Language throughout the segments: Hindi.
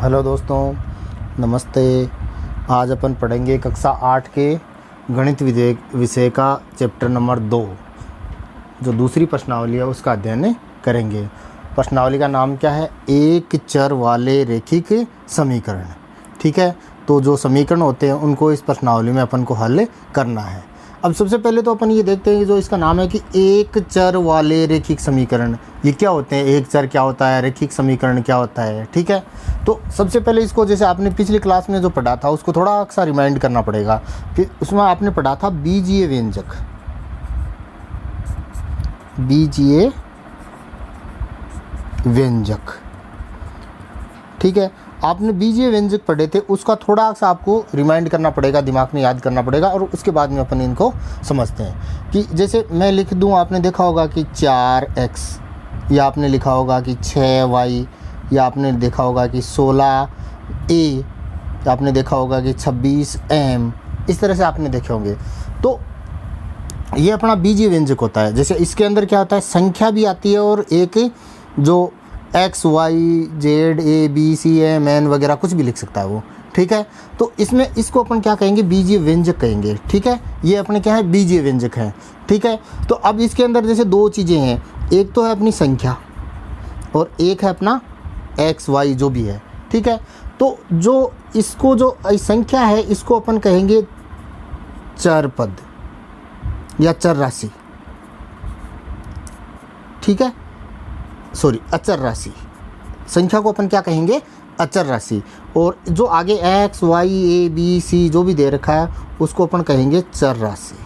हेलो दोस्तों, नमस्ते। आज अपन पढ़ेंगे कक्षा 8 के गणित विषय का चैप्टर नंबर 2, जो दूसरी प्रश्नावली है उसका अध्ययन करेंगे। प्रश्नावली का नाम क्या है? एक चर वाले रैखिक समीकरण। ठीक है, तो जो समीकरण होते हैं उनको इस प्रश्नावली में अपन को हल करना है। अब सबसे पहले तो अपन ये देखते हैं कि जो इसका नाम है कि एक चर वाले रैखिक समीकरण, ये क्या होते हैं? एक चर क्या होता है, रैखिक समीकरण क्या होता है? ठीक है, तो सबसे पहले इसको जैसे आपने पिछली क्लास में जो पढ़ा था उसको थोड़ा सा रिमाइंड करना पड़ेगा कि उसमें आपने पढ़ा था बीजीय व्यंजक। बीजीय व्यंजक, ठीक है, आपने बीजीय व्यंजक पढ़े थे, उसका थोड़ा सा आपको रिमाइंड करना पड़ेगा, दिमाग में याद करना पड़ेगा, और उसके बाद में अपन इनको समझते हैं। कि जैसे मैं लिख दूं, आपने देखा होगा कि 4x, या आपने लिखा होगा कि 6y, या आपने देखा होगा कि 16a, या आपने देखा होगा कि 26m, इस तरह से आपने देखे होंगे। तो ये अपना बीजीय व्यंजक होता है। जैसे इसके अंदर क्या होता है, संख्या भी आती है और एक जो x, y, z, a, b, c, m, n वगैरह कुछ भी लिख सकता है वो। ठीक है, तो इसमें इसको अपन क्या कहेंगे? बीजीय व्यंजक कहेंगे। ठीक है, ये अपने क्या है? बीजीय व्यंजक है। ठीक है, तो अब इसके अंदर जैसे दो चीज़ें हैं, एक तो है अपनी संख्या और एक है अपना x, y जो भी है। ठीक है, तो जो इसको जो संख्या है इसको अपन कहेंगे चर पद या चर राशि। ठीक है, सॉरी, अचर राशि। संख्या को अपन क्या कहेंगे? अचर राशि। और जो आगे x, y, a, b, c जो भी दे रखा है उसको अपन कहेंगे चर राशि।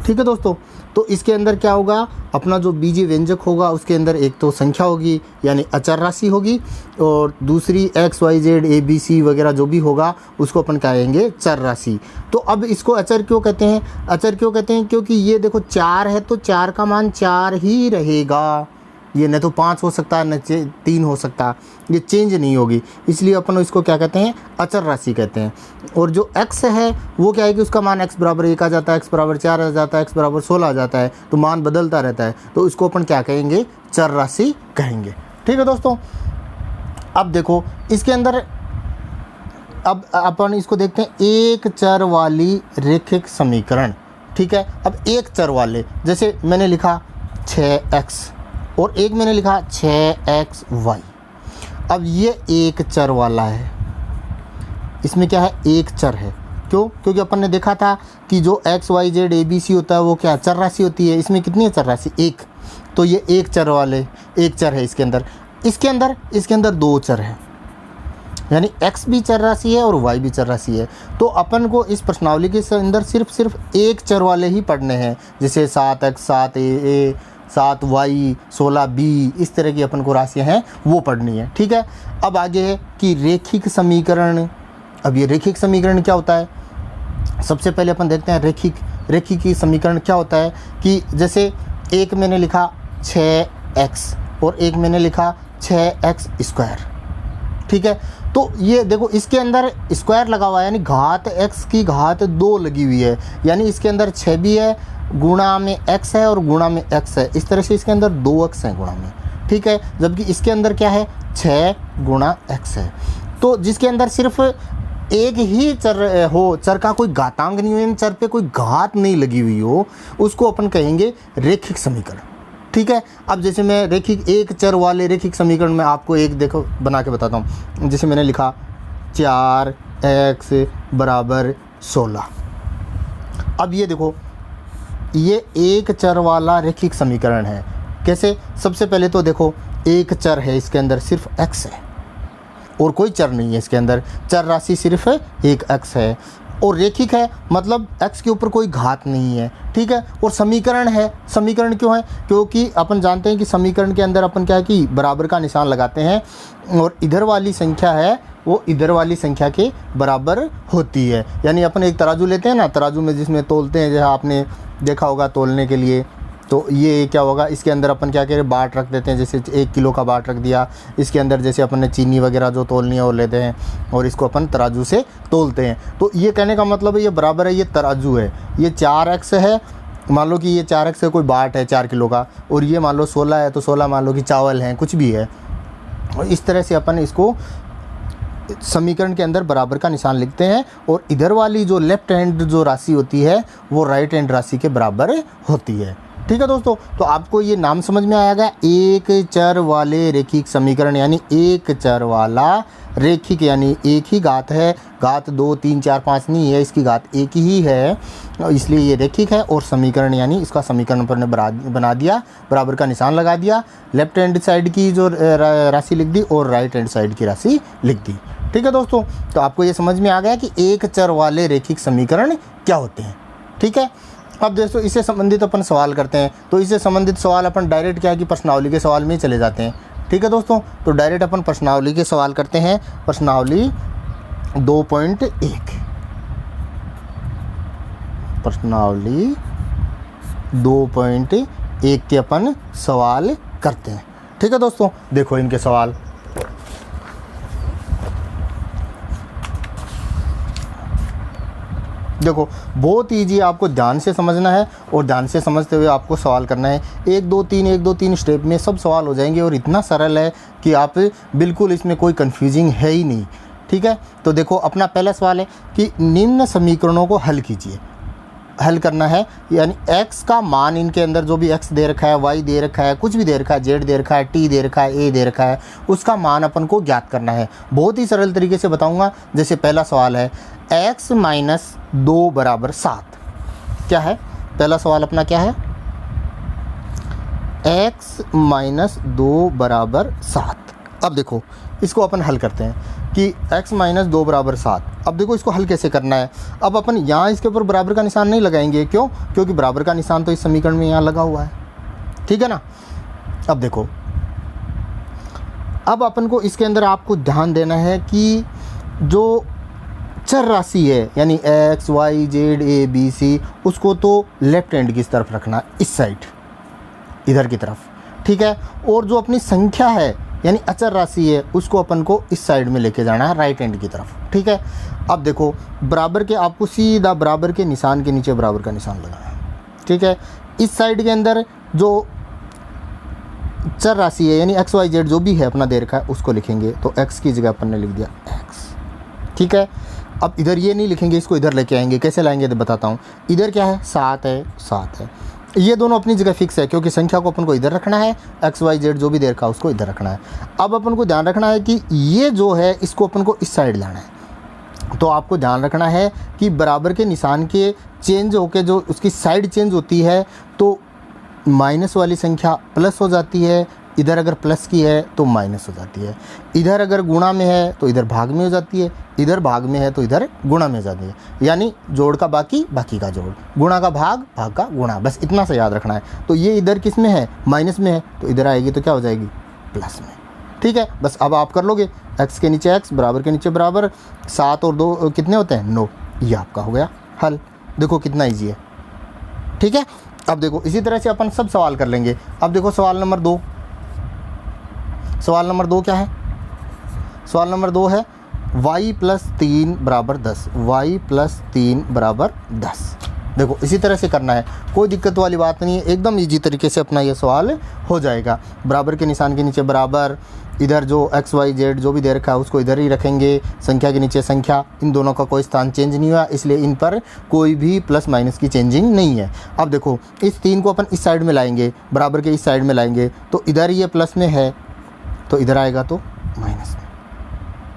ठीक है दोस्तों, तो इसके अंदर क्या होगा? अपना जो बीजीय व्यंजक होगा उसके अंदर एक तो संख्या होगी यानी अचर राशि होगी, और दूसरी x, y, z, a, b, c वगैरह जो भी होगा उसको अपन कहेंगे चर राशि। तो अब इसको अचर क्यों कहते हैं? अचर क्यों कहते हैं? क्योंकि ये देखो 4 है तो 4 का मान 4 ही रहेगा। ये न तो 5 हो सकता है न 3 हो सकता है, ये चेंज नहीं होगी, इसलिए अपन इसको क्या कहते हैं? अचर राशि कहते हैं। और जो x है वो क्या है कि उसका मान x बराबर 1 आ जाता है, x बराबर 4 आ जाता है, x बराबर 16 आ जाता है, तो मान बदलता रहता है, तो इसको अपन क्या कहेंगे? चर राशि कहेंगे। ठीक है दोस्तों, अब देखो इसके अंदर अब अपन इसको देखते हैं, एक चर वाली रैखिक समीकरण। ठीक है, अब एक चर वाले, जैसे मैंने लिखा 6x और एक मैंने लिखा 6xy। अब ये एक चर वाला है, इसमें क्या है? एक चर है। क्यों? क्योंकि अपन ने देखा था कि जो x, y, z, a, b, c होता है वो क्या चर राशि होती है। इसमें कितनी है चर राशि? एक। तो ये एक चर वाले एक चर है इसके अंदर। इसके अंदर दो चर हैं, यानी x भी चर राशि है और y भी चर राशि है। तो अपन को इस प्रश्नावली के अंदर सिर्फ एक चर वाले ही पढ़ने हैं, जैसे 7x, 7a, 7y, 16b, इस तरह की अपन को राशियाँ हैं वो पढ़नी है। ठीक है, अब आगे है कि रैखिक समीकरण। अब ये रैखिक समीकरण क्या होता है? सबसे पहले अपन देखते हैं रैखिक समीकरण क्या होता है। कि जैसे एक मैंने लिखा 6x और एक मैंने लिखा 6x²। ठीक है, तो ये देखो इसके अंदर स्क्वायर लगा हुआ है, यानी घात x की घात 2 लगी हुई है, यानी इसके अंदर 6 भी है, गुणा में x है और गुणा में x है। इस तरह से इसके अंदर 2x है गुणा में। ठीक है, जबकि इसके अंदर क्या है? 6 गुणा x है। तो जिसके अंदर सिर्फ एक ही चर हो, चर का कोई घातांक नहीं हो, चर पे कोई घात नहीं लगी हुई हो, उसको अपन कहेंगे रैखिक समीकरण। ठीक है, अब जैसे मैं एक चर वाले रैखिक समीकरण में आपको एक देखो बना के बताता हूँ। जैसे मैंने लिखा 4x बराबर 16। अब ये देखो, ये एक चर वाला रैखिक समीकरण है। कैसे? सबसे पहले तो देखो एक चर है, इसके अंदर सिर्फ x है और कोई चर नहीं है इसके अंदर, चर राशि सिर्फ एक x है, और रैखिक है मतलब x के ऊपर कोई घात नहीं है। ठीक है, और समीकरण है। समीकरण क्यों है? क्योंकि अपन जानते हैं कि समीकरण के अंदर अपन क्या है कि बराबर का निशान लगाते हैं, और इधर वाली संख्या है वो इधर वाली संख्या के बराबर होती है। यानी अपन एक तराजू लेते हैं ना, तराजू में जिसमें तोलते हैं, जैसा आपने देखा होगा तोलने के लिए, तो ये क्या होगा? इसके अंदर अपन क्या करें? बाट रख देते हैं। जैसे 1 किलो का बाट रख दिया, इसके अंदर जैसे अपन ने चीनी वगैरह जो तोलनी है वो लेते हैं और इसको अपन तराजू से तोलते हैं। तो ये कहने का मतलब है ये बराबर है, ये तराजू है। ये 4x है, मान लो कि ये 4x है, कोई बाट है 4 किलो का, और ये मान लो 16 है तो 16 मान लो कि चावल हैं, कुछ भी है। और इस तरह से अपन इसको समीकरण के अंदर बराबर का निशान लिखते हैं और इधर वाली जो लेफ्ट हैंड जो राशि होती है वो राइट हैंड राशि के बराबर होती है। ठीक है दोस्तों, तो आपको ये नाम समझ में आएगा, एक चर वाले रेखिक समीकरण, यानी एक चर वाला रेखिक, यानी एक ही घात है, घात 2 3 4 5 नहीं है, इसकी घात एक ही है, इसलिए ये रेखिक है। और समीकरण यानी इसका समीकरण पर ने बना दिया, बराबर का निशान लगा दिया, लेफ्ट हैंड साइड की जो राशि लिख दी और राइट हैंड साइड की राशि लिख दी। ठीक है दोस्तों, तो आपको ये समझ में आ गया कि एक चर वाले रेखिक समीकरण क्या होते हैं। ठीक है, अब दोस्तों इससे संबंधित अपन सवाल करते हैं, तो इससे संबंधित सवाल अपन डायरेक्ट क्या है कि प्रश्नावली के सवाल में ही चले जाते हैं। ठीक है दोस्तों, तो डायरेक्ट अपन प्रश्नावली के सवाल करते हैं। प्रश्नावली 2.1, प्रश्नावली 2.1 के अपन सवाल करते हैं। ठीक है दोस्तों, देखो इनके सवाल। देखो बहुत ईजी, आपको ध्यान से समझना है और ध्यान से समझते हुए आपको सवाल करना है। 1 2 3 स्टेप में सब सवाल हो जाएंगे और इतना सरल है कि आप बिल्कुल इसमें कोई कंफ्यूजिंग है ही नहीं। ठीक है, तो देखो अपना पहला सवाल है कि निम्न समीकरणों को हल कीजिए। हल करना है, यानी x का मान, इनके अंदर जो भी x दे रखा है, y दे रखा है, कुछ भी दे रखा है, z दे रखा है, t दे रखा है, a दे रखा है, उसका मान अपन को ज्ञात करना है। बहुत ही सरल तरीके से बताऊंगा। जैसे पहला सवाल है x माइनस 2 बराबर 7। क्या है पहला सवाल अपना, क्या है? x माइनस 2 बराबर 7। अब देखो इसको अपन हल करते हैं कि x माइनस 2 बराबर 7। अब देखो इसको हल कैसे करना है। अब अपन यहाँ इसके ऊपर बराबर का निशान नहीं लगाएंगे, क्यों? क्योंकि बराबर का निशान तो इस समीकरण में यहाँ लगा हुआ है। ठीक है ना। अब देखो, अब अपन को इसके अंदर आपको ध्यान देना है कि जो चर राशि है, यानी x y z a b c, उसको तो लेफ्ट हैंड की तरफ रखना, इस साइड, इधर की तरफ। ठीक है, और जो अपनी संख्या है यानी अचर राशि है, उसको अपन को इस साइड में लेके जाना है, राइट हैंड की तरफ। ठीक है, अब देखो बराबर के, आपको सीधा बराबर के निशान के नीचे बराबर का निशान लगाना है। ठीक है, इस साइड के अंदर जो चर राशि है यानी x y z जो भी है अपना दे रखा है, उसको लिखेंगे। तो x की जगह अपन ने लिख दिया x। ठीक है, अब इधर ये नहीं लिखेंगे, इसको इधर लेके आएंगे। कैसे लाएंगे तो बताता हूँ। इधर क्या है, 7 है, 7 है। ये दोनों अपनी जगह फिक्स है, क्योंकि संख्या को अपन को इधर रखना है, x y z जो भी दे रखा है उसको इधर रखना है। अब अपन को ध्यान रखना है कि ये जो है इसको अपन को इस साइड लाना है। तो आपको ध्यान रखना है कि बराबर के निशान के चेंज होके जो उसकी साइड चेंज होती है, तो माइनस वाली संख्या प्लस हो जाती है, इधर अगर प्लस की है तो माइनस हो जाती है, इधर अगर गुणा में है तो इधर भाग में हो जाती है, इधर भाग में है तो इधर गुणा में हो जाती है। यानी जोड़ का बाकी, बाकी का जोड़, गुणा का भाग, भाग का गुणा, बस इतना से याद रखना है। तो ये इधर किस में है, माइनस में है, तो इधर आएगी तो क्या हो जाएगी, प्लस में। ठीक है, बस अब आप कर लोगे, x के नीचे x, बराबर के नीचे बराबर, 7 और 2 कितने होते हैं, 9। ये आपका हो गया हल। देखो कितना ईजी है। ठीक है, अब देखो इसी तरह से अपन सब सवाल कर लेंगे। अब देखो सवाल नंबर 2, सवाल नंबर 2 क्या है? सवाल नंबर 2 है y प्लस 3 बराबर 10, y प्लस 3 बराबर 10। देखो इसी तरह से करना है, कोई दिक्कत वाली बात नहीं है, एकदम इजी तरीके से अपना ये सवाल हो जाएगा। बराबर के निशान के नीचे बराबर, इधर जो x y z जो भी दे रखा है उसको इधर ही रखेंगे, संख्या के नीचे संख्या, इन दोनों का कोई स्थान चेंज नहीं हुआ, इसलिए इन पर कोई भी प्लस माइनस की चेंजिंग नहीं है। अब देखो इस 3 को अपन इस साइड में लाएंगे, बराबर के इस साइड में लाएंगे, तो इधर ये प्लस में है तो इधर आएगा तो माइनस में।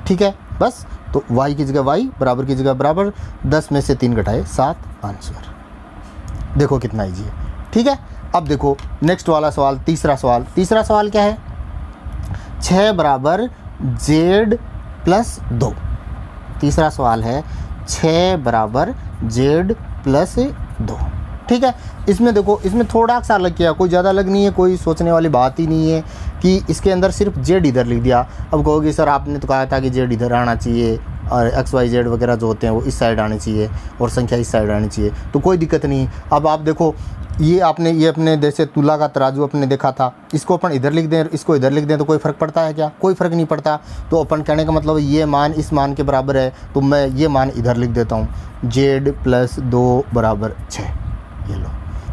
ठीक है, बस तो y की जगह y, बराबर की जगह बराबर, 10 में से 3 घटाए 7 आंसर। देखो कितना ईजी है। ठीक है, अब देखो नेक्स्ट वाला सवाल, तीसरा सवाल। तीसरा सवाल क्या है, 6 बराबर z प्लस 2। तीसरा सवाल है 6 बराबर z प्लस 2। ठीक है, इसमें देखो, इसमें थोड़ा सा अलग किया, कोई ज़्यादा अलग नहीं है, कोई सोचने वाली बात ही नहीं है कि इसके अंदर सिर्फ z इधर लिख दिया। अब कहोगे सर आपने तो कहा था कि z इधर आना चाहिए और x y z वगैरह जो होते हैं वो इस साइड आने चाहिए और संख्या इस साइड आनी चाहिए, तो कोई दिक्कत नहीं। अब आप देखो ये आपने ये अपने जैसे तुला का तराजू अपने देखा था, इसको अपन इधर लिख दें, इसको इधर लिख दें, तो कोई फ़र्क पड़ता है क्या? कोई फ़र्क नहीं पड़ता। तो अपन कहने का मतलब ये मान इस मान के बराबर है, तो मैं ये मान इधर लिख देता हूँ, z प्लस 2 बराबर 6। ये लो,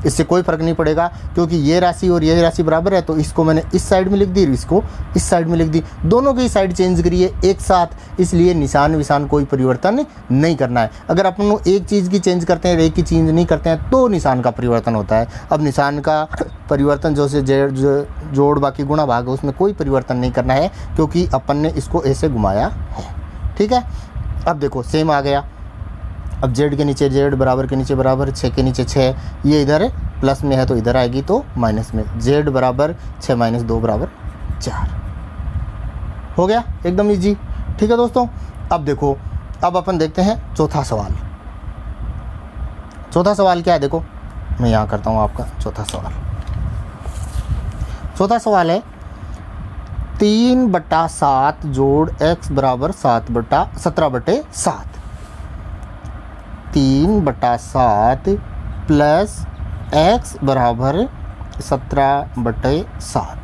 इससे कोई फ़र्क नहीं पड़ेगा, क्योंकि ये राशि और ये राशि बराबर है, तो इसको मैंने इस साइड में लिख दी, इसको इस साइड में लिख दी, दोनों की साइड चेंज करिए एक साथ, इसलिए निशान विशान कोई परिवर्तन नहीं करना है। अगर अपन लोग एक चीज़ की चेंज करते हैं, एक की चेंज नहीं करते हैं, तो निशान का परिवर्तन होता है। अब निशान का परिवर्तन जो से जोड़ बाकी गुणा भाग है, उसमें कोई परिवर्तन नहीं करना है, क्योंकि अपन ने इसको ऐसे घुमाया है। ठीक है, अब देखो सेम आ गया। अब जेड के नीचे जेड, बराबर के नीचे बराबर, 6 के नीचे 6, ये इधर प्लस में है तो इधर आएगी तो माइनस में, जेड बराबर 6 - 2 बराबर 4। हो गया एकदम इजी। ठीक है दोस्तों, अब देखो, अब अपन देखते हैं चौथा सवाल। चौथा सवाल क्या है, देखो मैं यहाँ करता हूँ आपका चौथा सवाल। चौथा सवाल है 3/7 जोड़ x बराबर 17/7, 3/7 प्लस x बराबर 17/7।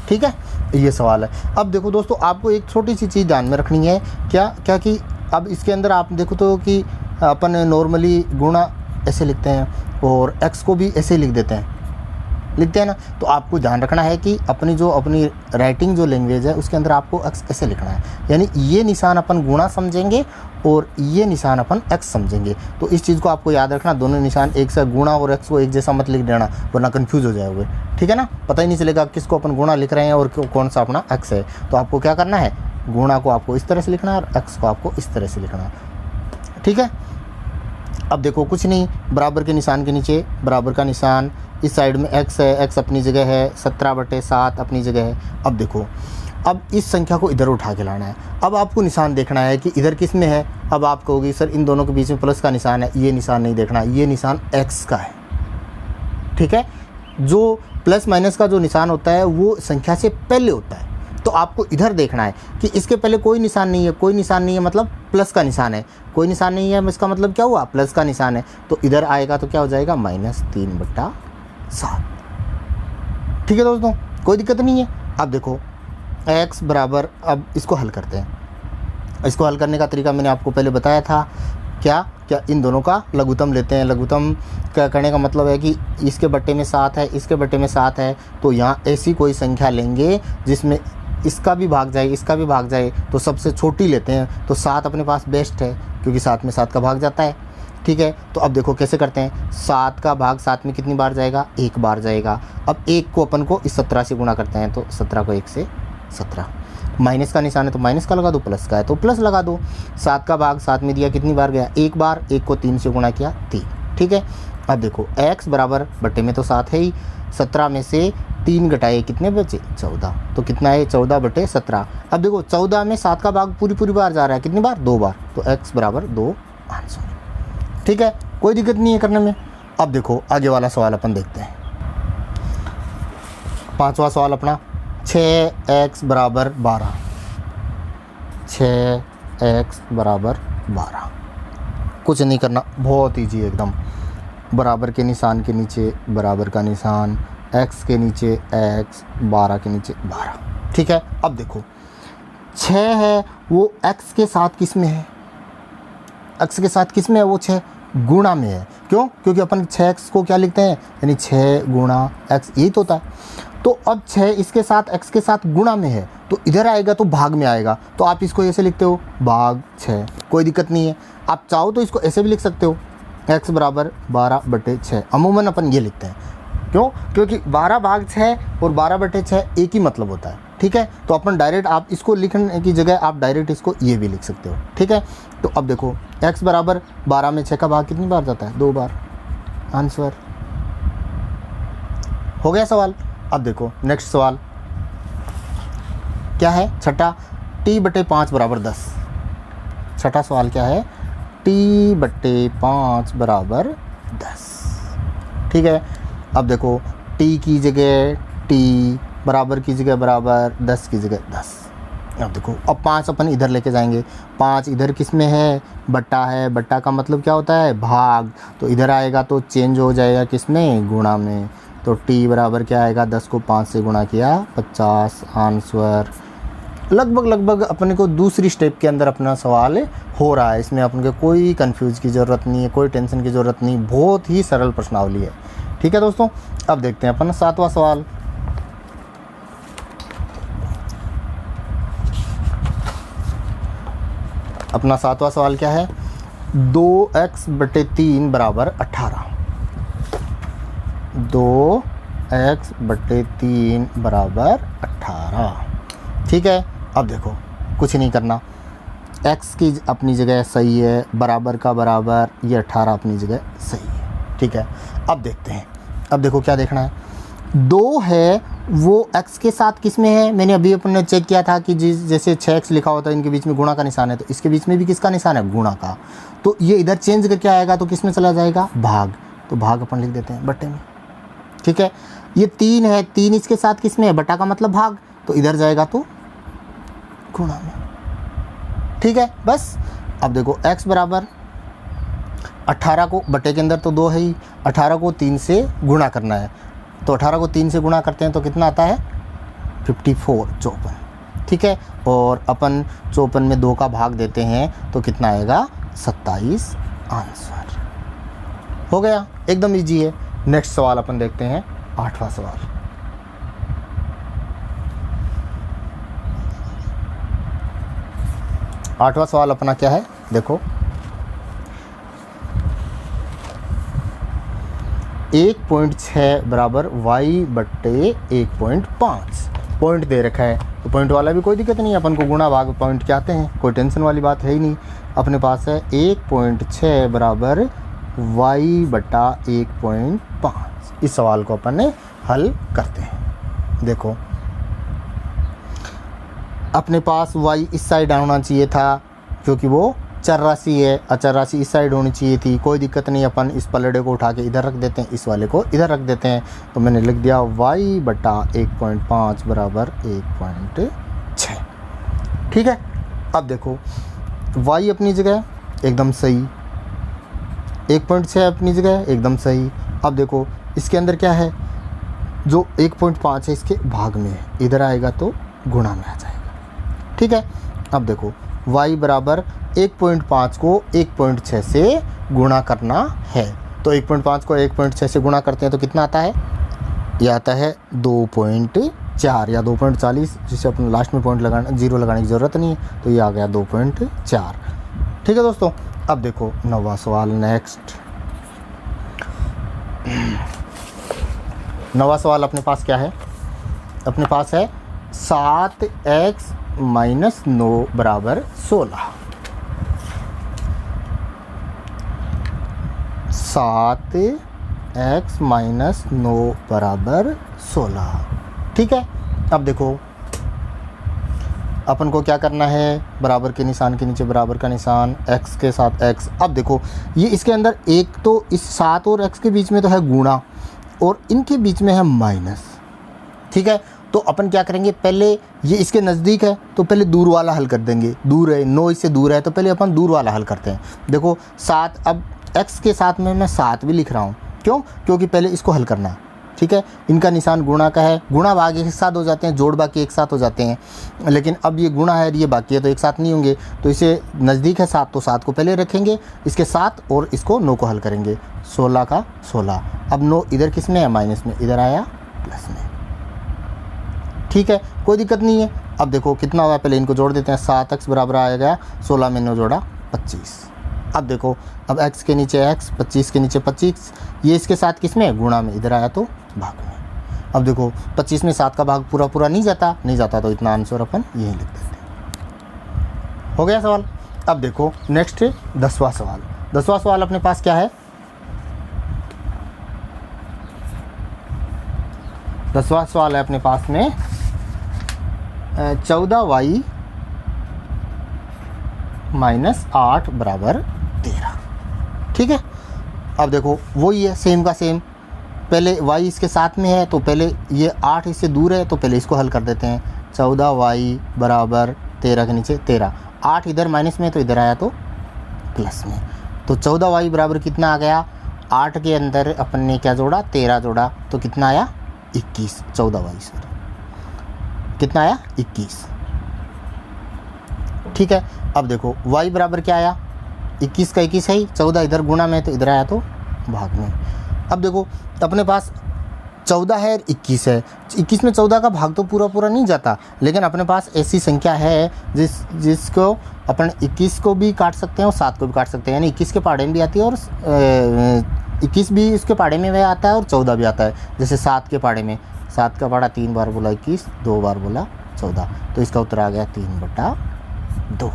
ठीक है, ये सवाल है। अब देखो दोस्तों, आपको एक छोटी सी चीज़ ध्यान में रखनी है, क्या कि अब इसके अंदर आप देखो तो कि अपन नॉर्मली गुणा ऐसे लिखते हैं और x को भी ऐसे लिख देते हैं ना। तो आपको ध्यान रखना है कि अपनी राइटिंग जो लैंग्वेज है उसके अंदर आपको x ऐसे लिखना है, यानी ये निशान अपन गुणा समझेंगे और ये निशान अपन x समझेंगे। तो इस चीज़ को आपको याद रखना, दोनों निशान एक साथ, गुणा और x को एक जैसा मत लिख देना, वरना कंफ्यूज हो जाओगे। ठीक है ना, पता ही नहीं चलेगा किसको अपन गुणा लिख रहे हैं और कौन सा अपना x है। तो आपको क्या करना है, गुणा को आपको इस तरह से लिखना है और x को आपको इस तरह से लिखना है। ठीक है, अब देखो कुछ नहीं, बराबर के निशान के नीचे बराबर का निशान, इस साइड में x है, x अपनी जगह है, 17/7 अपनी जगह है। अब देखो, अब इस संख्या को इधर उठा के लाना है। अब आपको निशान देखना है कि इधर किस में है। अब आप कहोगे सर इन दोनों के बीच में प्लस का निशान है, ये निशान नहीं देखना, ये निशान x का है। ठीक है, जो प्लस माइनस का जो निशान होता है वो संख्या से पहले होता है, तो आपको इधर देखना है कि इसके पहले कोई निशान नहीं है। कोई निशान नहीं है मतलब प्लस का निशान है, कोई निशान नहीं है इसका मतलब क्या हुआ, प्लस का निशान है। तो इधर आएगा तो क्या हो जाएगा, -3/7। ठीक है दोस्तों, कोई दिक्कत नहीं है। अब देखो x बराबर, अब इसको हल करते हैं। इसको हल करने का तरीका मैंने आपको पहले बताया था। क्या इन दोनों का लघुत्तम लेते हैं। लघुत्तम करने का मतलब है कि इसके बट्टे में 7 है, इसके बट्टे में 7 है, तो यहाँ ऐसी कोई संख्या लेंगे जिसमें इसका भी भाग जाए, इसका भी भाग जाए, तो सबसे छोटी लेते हैं। तो 7 अपने पास बेस्ट है, क्योंकि 7 में 7 का भाग जाता है। ठीक है, तो अब देखो कैसे करते हैं। 7 का भाग 7 में कितनी बार जाएगा, 1 बार जाएगा। अब 1 को अपन को इस 17 से गुणा करते हैं, तो 17 को 1 से 17। माइनस का निशान है तो माइनस का लगा दो, प्लस का है तो प्लस लगा दो। 7 का भाग 7 में दिया, कितनी बार गया, 1 बार। 1 को 3 से गुणा किया, 3। ठीक है, अब देखो x बराबर, बट्टे में तो 7 है ही, 17 में से 3 घटाए कितने बचे, 14। तो कितना है, 14/17। अब देखो 14 में 7 का भाग पूरी बार जा रहा है, कितनी बार, 2 बार। तो x बराबर 2 आंसर। ठीक है, कोई दिक्कत नहीं है करने में। अब देखो आगे वाला सवाल अपन देखते हैं। 5वां सवाल अपना, 6x बराबर 12। 6x बराबर 12, कुछ नहीं करना, बहुत ईजी एकदम। बराबर के निशान के नीचे बराबर का निशान, x के नीचे x, 12 के नीचे 12। ठीक है, अब देखो 6 है वो x के साथ किस में है, x के साथ किस में है, वो 6 गुणा में है। क्यों, क्योंकि अपन 6x को क्या लिखते हैं, यानी 6 गुणा x, यही तो होता है। तो अब 6 इसके साथ x के साथ गुणा में है, तो इधर आएगा तो भाग में आएगा, तो आप इसको ऐसे लिखते हो, भाग 6। कोई दिक्कत नहीं है, आप चाहो तो इसको ऐसे भी लिख सकते हो, x बराबर 12/6। अमूमन अपन ये लिखते हैं, क्यों, क्योंकि 12 भाग 6 और 12/6 एक ही मतलब होता है। ठीक है, तो अपन डायरेक्ट, आप इसको लिखने की जगह आप डायरेक्ट इसको ये भी लिख सकते हो। ठीक है, तो अब देखो x बराबर 12 में 6 का भाग कितनी बार जाता है, 2 बार। आंसर हो गया सवाल। अब देखो नेक्स्ट सवाल क्या है, छठा, t/5 बराबर 10। छठा सवाल क्या है, t/5 बराबर 10। ठीक है, अब देखो t की जगह t, बराबर की जगह बराबर, 10 की जगह 10। अब देखो, अब 5 अपन इधर लेके जाएंगे। 5 इधर किस में है, बट्टा है। बट्टा का मतलब क्या होता है, भाग। तो इधर आएगा तो चेंज हो जाएगा किस में, गुणा में। तो t बराबर क्या आएगा, 10 को 5 से गुणा किया, 50 आंसर। लगभग अपने को दूसरी स्टेप के अंदर अपना सवाल हो रहा है। इसमें अपन को कोई कंफ्यूज की ज़रूरत नहीं है, कोई टेंशन की ज़रूरत नहीं, बहुत ही सरल प्रश्नावली है। ठीक है दोस्तों, अब देखते हैं अपन 7वां सवाल। अपना 7वां सवाल क्या है? 2x/3 बराबर 18। 2x/3 बराबर 18। ठीक है, अब देखो कुछ नहीं करना, x की अपनी जगह सही है, बराबर का बराबर, ये 18 अपनी जगह सही है। ठीक है, अब देखते हैं। अब देखो क्या देखना है, 2 है वो x के साथ किस में है? मैंने अभी अपन चेक किया था कि जैसे 6x लिखा होता है, इनके बीच में गुणा का निशान है, तो इसके बीच में भी किसका निशान है? गुणा का। तो ये इधर चेंज करके आएगा तो किस में चला जाएगा? भाग। तो भाग अपन लिख देते हैं बट्टे में। ठीक है, ये 3 है, 3 इसके साथ किस में है? बटा का मतलब भाग, तो इधर जाएगा तो गुणा में। ठीक है, बस। अब देखो x बराबर 18 को बटे के अंदर तो 2 है ही, 18 को 3 से गुणा करना है, तो 18 को 3 से गुणा करते हैं तो कितना आता है? 54, 54। ठीक है, और अपन 54 में 2 का भाग देते हैं तो कितना आएगा? 27 आंसर हो गया। एकदम इजी है। नेक्स्ट सवाल अपन देखते हैं, 8वां सवाल। 8वां सवाल अपना क्या है? देखो, 1.6 बराबर y/1.5 पॉइंट दे रखा है, तो पॉइंट वाला भी कोई दिक्कत नहीं है, अपन को गुणा भाग पॉइंट क्या आते हैं, कोई टेंशन वाली बात है ही नहीं। अपने पास है 1.6 बराबर y/1.5। इस सवाल को अपन ने हल करते हैं। देखो, अपने पास y इस साइड होना चाहिए था क्योंकि वो चर राशि है, अचर राशि इस साइड होनी चाहिए थी, कोई दिक्कत नहीं। अपन इस पलड़े को उठा के इधर रख देते हैं, इस वाले को इधर रख देते हैं, तो मैंने लिख दिया y/1.5 बराबर 1.6। ठीक है, अब देखो y अपनी जगह एकदम सही, 1.6 अपनी जगह एकदम सही। अब देखो इसके अंदर क्या है, जो 1.5 है इसके भाग में है, इधर आएगा तो गुणा में आ जाएगा। ठीक है, अब देखो y बराबर 1.5 को 1.6 से गुणा करना है, तो 1.5 को 1.6 से गुणा करते हैं तो कितना आता है? ये आता है 2.4 या 2.40, जिसे अपन लास्ट में पॉइंट लगाना, 0 लगाने की ज़रूरत नहीं है, तो ये आ गया 2.4। ठीक है दोस्तों, अब देखो 9वां सवाल। नेक्स्ट 9वां सवाल अपने पास क्या है? अपने पास है 7x - 9 बराबर 16। 7x - 9 बराबर 16। ठीक है, अब देखो अपन को क्या करना है, बराबर के निशान के नीचे बराबर का निशान, x के साथ x। अब देखो ये इसके अंदर एक तो इस 7 और x के बीच में तो है गुणा, और इनके बीच में है माइनस। ठीक है, तो अपन क्या करेंगे, पहले ये इसके नज़दीक है तो पहले दूर वाला हल कर देंगे, दूर है 9 इससे दूर है तो पहले अपन दूर वाला हल करते हैं। देखो 7, अब x के साथ में मैं 7 भी लिख रहा हूँ, क्यों? क्योंकि पहले इसको हल करना है। ठीक है, इनका निशान गुणा का है, गुणा भाग एक साथ हो जाते हैं, जोड़ बाकी एक साथ हो जाते हैं, लेकिन अब ये गुणा है ये बाकी है तो एक साथ नहीं होंगे, तो इसे नज़दीक है 7 तो 7 को पहले रखेंगे, इसके साथ और इसको 9 को हल करेंगे, 16 का 16। अब 9 इधर किस में है? माइनस में, इधर आया प्लस में। ठीक है, कोई दिक्कत नहीं है। अब देखो कितना हुआ, पहले इनको जोड़ देते हैं, 7x बराबर आएगा 16 में 9 जोड़ा 25। अब देखो, अब x के नीचे x, 25 के नीचे 25, ये इसके साथ किस में? गुणा में, इधर आया तो भाग में। अब देखो 25 में 7 का भाग पूरा नहीं जाता तो इतना आंसर अपन यही लिख देते हैं। हो गया सवाल। अब देखो नेक्स्ट 10वां सवाल। 10वां सवाल अपने पास क्या है? 10वां सवाल है अपने पास में 14y - 8 बराबर 13। ठीक है, अब देखो वही है, सेम का सेम। पहले y इसके साथ में है तो पहले ये 8 इससे दूर है तो पहले इसको हल कर देते हैं। 14y बराबर 13 के नीचे 13, 8 इधर माइनस में तो इधर आया तो प्लस में, तो 14y बराबर कितना आ गया? 8 के अंदर अपन ने क्या जोड़ा? 13 जोड़ा, तो कितना आया? 21। 14y सॉरी, कितना आया? 21। ठीक है। अब देखो y बराबर क्या आया, 21 का 21 है ही, 14 इधर गुणा में तो इधर आया तो भाग में। अब देखो अपने पास 14 है और 21 है, 21 में 14 का भाग तो पूरा पूरा नहीं जाता, लेकिन अपने पास ऐसी संख्या है जिसको अपन 21 को भी काट सकते हैं और 7 को भी काट सकते हैं, यानी 21 के पाड़े में भी आती है और 21 भी उसके पाड़े में भी आता है और 14 भी आता है। जैसे 7 के पाड़े में, 7 का पाड़ा 3 बार बोला 21, 2 बार बोला 14, तो इसका उत्तर आ गया 3/2।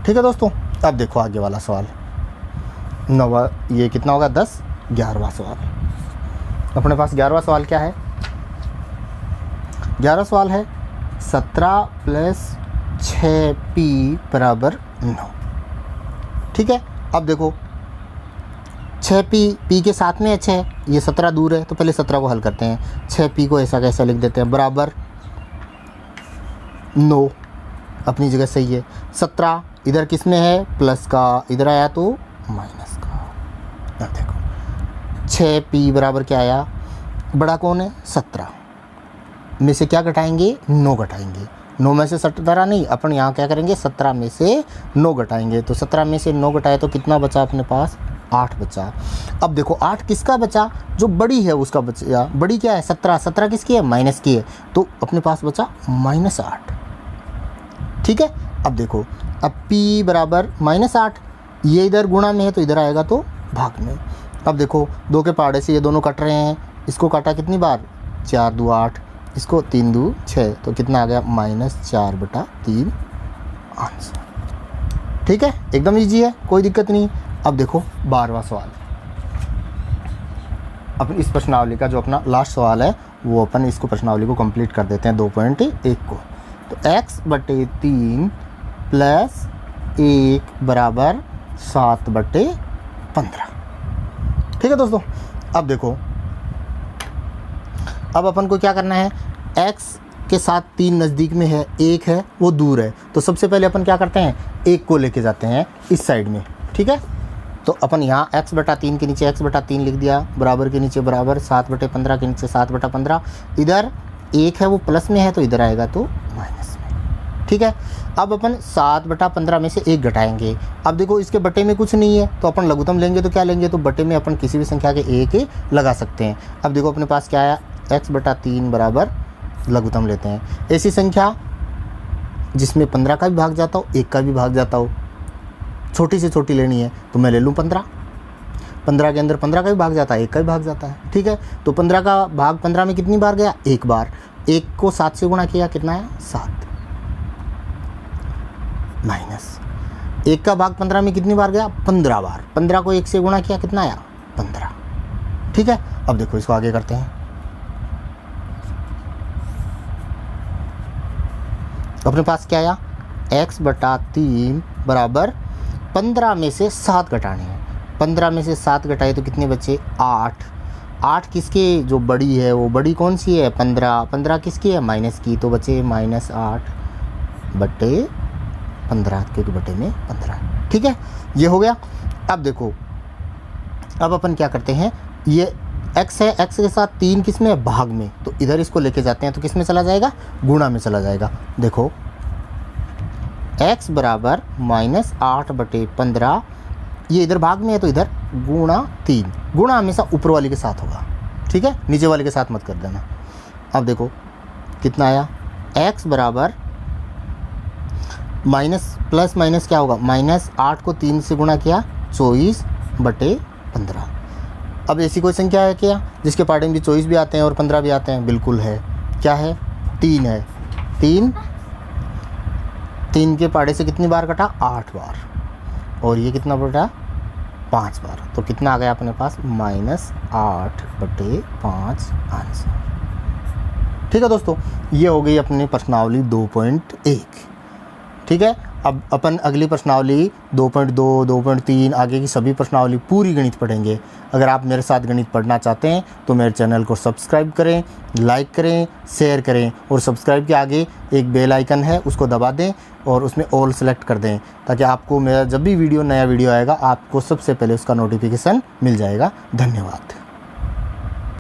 ठीक है दोस्तों, अब देखो आगे वाला सवाल, नवा ये कितना होगा 10, 11वां सवाल। अपने पास 11वां सवाल क्या है, 11वां सवाल है 17 + 6p = 9। ठीक है। अब देखो 6p के साथ में 6, ये 17 दूर है, तो पहले 17 को हल करते हैं। 6p को ऐसा कैसा लिख देते हैं, बराबर 9, अपनी जगह सही है। 17 इधर किस में है, प्लस का, इधर आया तो माइनस का। अब देखो 6p बराबर क्या आया, बड़ा कौन है 17 में से क्या घटाएंगे, 9 घटाएंगे। 9 में से 17 नहीं, अपन यहाँ क्या करेंगे 17 में से 9 घटाएंगे। तो 17 में से 9 घटाए तो कितना बचा अपने पास, 8 बचा। अब देखो 8 किसका बचा, जो बड़ी है उसका बचा। बड़ी क्या है 17, 17 किसकी है, माइनस की है, तो अपने पास बचा -8। ठीक है। अब देखो अब p बराबर -8, ये इधर गुणा में है तो इधर आएगा तो भाग में। अब देखो 2 के पाड़े से ये दोनों कट रहे हैं, इसको काटा कितनी बार, 4 2 8, इसको 3 2 6, तो कितना आ गया -4/3 आंसर। ठीक है, एकदम इजी है, कोई दिक्कत नहीं। अब देखो 12वां सवाल, अपन इस प्रश्नावली का जो अपना लास्ट सवाल है वो अपन इसको प्रश्नावली को कंप्लीट कर देते हैं 2.1 को। तो x/3 + 1 = 7/15। ठीक है दोस्तों, अब देखो अब अपन को क्या करना है, x के साथ 3 नज़दीक में है, 1 है वो दूर है, तो सबसे पहले अपन क्या करते हैं 1 को लेके जाते हैं इस साइड में। ठीक है, तो अपन यहाँ x/3 के नीचे x/3 लिख दिया, बराबर के नीचे बराबर, 7/15 के नीचे 7/15, इधर 1 है वो प्लस में है तो इधर आएगा तो माइनस में। ठीक है, अब अपन 7/15 में से 1 घटाएंगे। अब देखो इसके बटे में कुछ नहीं है तो अपन लघुत्तम लेंगे तो क्या लेंगे, तो बटे में अपन किसी भी संख्या के 1 लगा सकते हैं। अब देखो अपने पास क्या आया, x/3 बराबर लघुत्तम लेते हैं, ऐसी संख्या जिसमें 15 का भी भाग जाता हो, 1 का भी भाग जाता हो, छोटी से छोटी लेनी है तो मैं ले लूँ 15। 15 के अंदर 15 का भी भाग जाता है, 1 का भी भाग जाता है। ठीक है, तो 15 का भाग 15 में कितनी बार गया, 1 बार। 1 को 7 से गुणा किया, कितना आया 7, माइनस 1 का भाग 15 में कितनी बार गया, 15 बार। 15 को 1 से गुणा किया, कितना आया 15। ठीक है, अब देखो इसको आगे करते हैं। अपने पास क्या आया, x/3 बराबर 15 में से 7 घटाने हैं। 15 में से 7 घटाए तो कितने बचे, 8। 8 किसके, जो बड़ी है वो बड़ी कौन सी है, 15। 15 किसकी है, माइनस की, तो बचे -8/15, क्योंकि बटे में 15। ठीक है, ये हो गया। अब देखो अब अपन क्या करते हैं, ये x है, x के साथ 3 किस में है, भाग में, तो इधर इसको लेके जाते हैं तो किस में चला जाएगा, गुणा में चला जाएगा। देखो x बराबर -8/15, ये इधर भाग में है तो इधर गुणा 3। गुणा हमेशा ऊपर वाले के साथ होगा, ठीक है, नीचे वाले के साथ मत कर देना। अब देखो कितना आया, x बराबर प्लस माइनस क्या होगा, -8 को 3 से गुणा किया, 24/15। अब ऐसी कोई संख्या है क्या जिसके पार्ट में भी 24 भी आते हैं और 15 भी आते हैं, बिल्कुल है। क्या है, 3 है। 3 के पाड़े से कितनी बार कटा, 8 बार, और ये कितना बटा, 5 बार, तो कितना आ गया अपने पास, -8/5 आंसर। ठीक है दोस्तों, ये हो गई अपनी प्रश्नावली 2.1। ठीक है, अब अपन अगली प्रश्नावली 2.2, 2.3 आगे की सभी प्रश्नावली पूरी गणित पढ़ेंगे। अगर आप मेरे साथ गणित पढ़ना चाहते हैं तो मेरे चैनल को सब्सक्राइब करें, लाइक करें, शेयर करें, और सब्सक्राइब के आगे एक बेल आइकन है उसको दबा दें और उसमें ऑल सेलेक्ट कर दें, ताकि आपको मेरा जब भी नया वीडियो आएगा आपको सबसे पहले उसका नोटिफिकेशन मिल जाएगा। धन्यवाद।